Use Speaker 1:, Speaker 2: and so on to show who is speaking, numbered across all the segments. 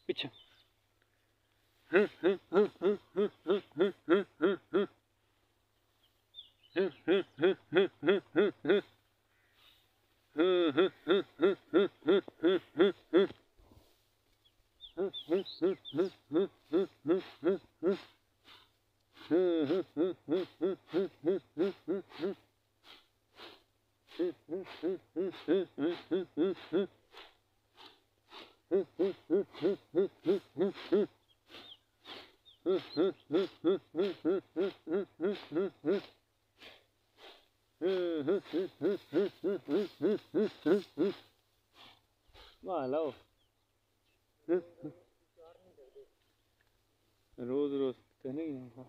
Speaker 1: पीछे लो रोज रोज तो नहीं है।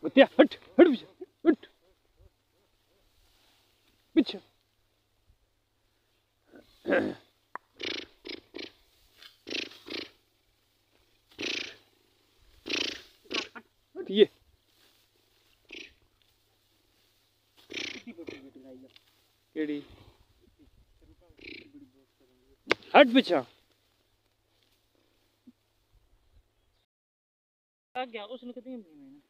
Speaker 1: हट हट हट पीछे ये केड़ी हट पीछा
Speaker 2: गया उसने कितनी मैंने।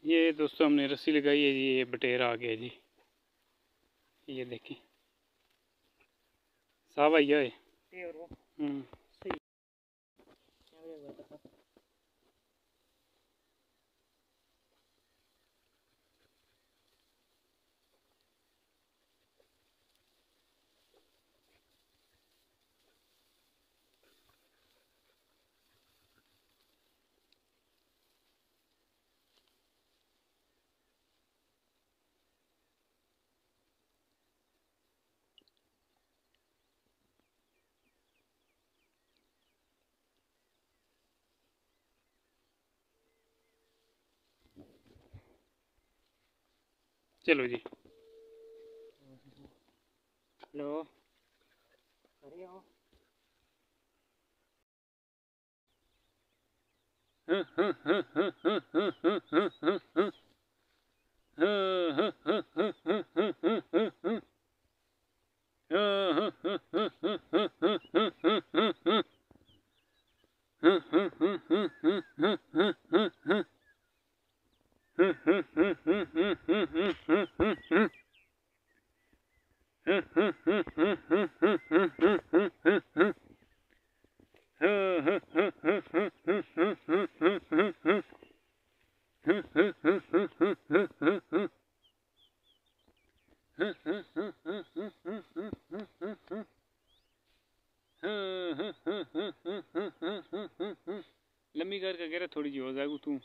Speaker 1: ये दोस्तों हमने रस्सी लगाई है जी। ये बटेर आ गया जी। ये देखिए सावा ही है।
Speaker 2: सही
Speaker 1: चलो जी।
Speaker 2: हेलो अरे आओ
Speaker 1: लम्बी करके कह रहा थोड़ी जी हो जाएगी तू।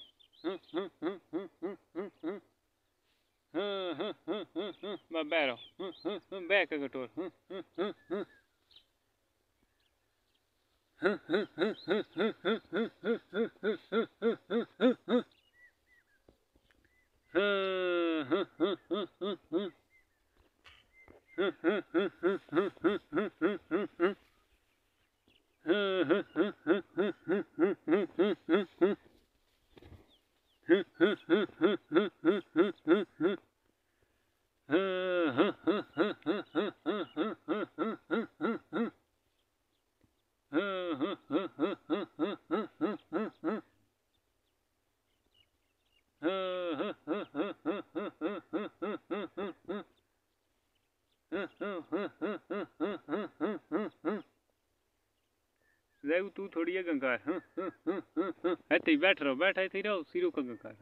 Speaker 1: बैरो बै का कटोर तू थोड़ी है गंगार है बैठ रहो बैठ है रहो सिरो का गंगार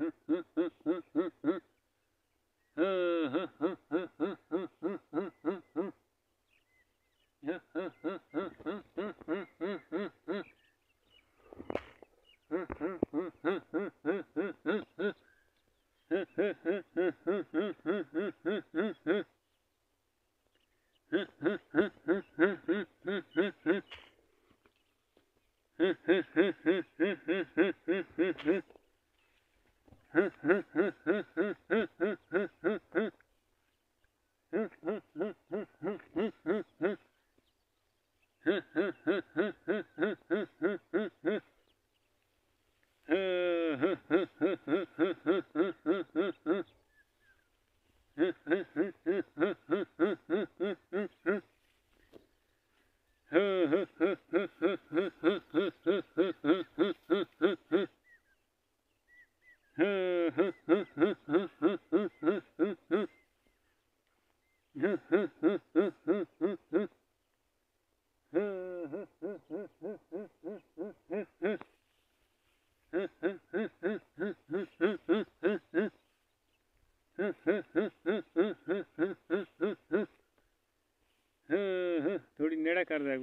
Speaker 1: थोड़ी नेड़ा कर दे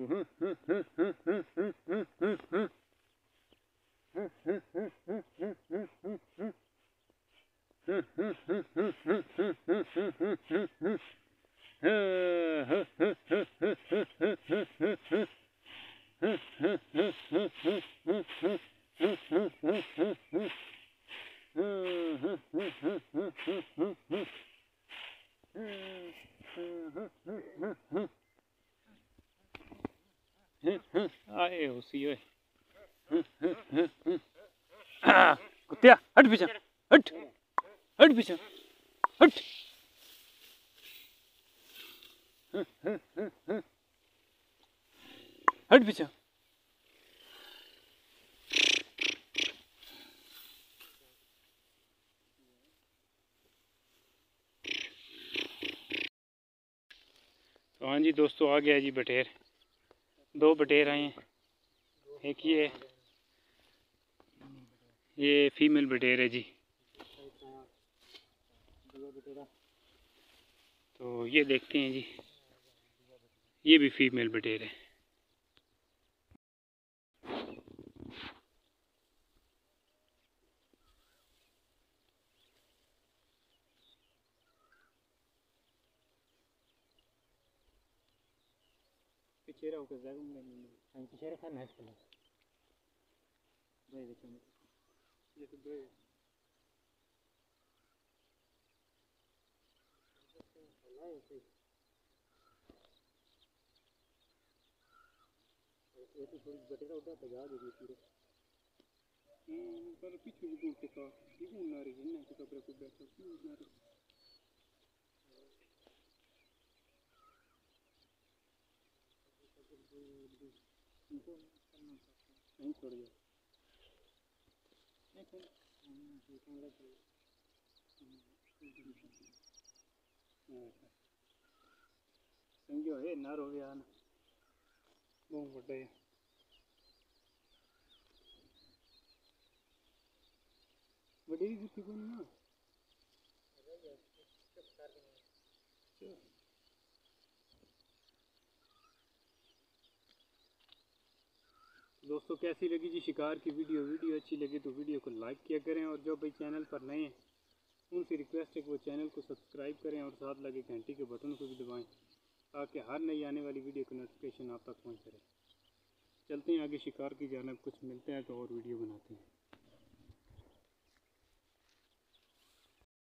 Speaker 1: आए उसी ओए कुत्तिया हट पीछे हट हट पीछे हट हट पीछे तो हाँ जी दोस्तों आ गया जी बटेर, 2 बटेर आए हैं। एक ये फीमेल बटेर है जी। तो ये देखते हैं जी, ये भी फीमेल बटेर है। पीछे रहो के जागम नहीं पीछे रखा ना इसको भाई देखो ये तो भाई ये तो थोड़ी बटेरा उड़ा तो जा दे पूरे पर पीछे भी घूमते का ये घूमना रही है ना तो कपड़े को बैठा घूमना रही नहीं छोड़ दिया समझो है ना रो गया ना बहुत बड़े बड़ी गुत्थी को ना दोस्तों कैसी लगी जी शिकार की वीडियो अच्छी लगी तो वीडियो को लाइक किया करें और जो भाई चैनल पर नए हैं उनसे रिक्वेस्ट है कि वो चैनल को सब्सक्राइब करें और साथ लगे घंटी के बटन को भी दबाएं ताकि हर नई आने वाली वीडियो की नोटिफिकेशन आप तक पहुंच रहे। चलते हैं आगे शिकार की जानिब, कुछ मिलते हैं तो और वीडियो बनाते हैं।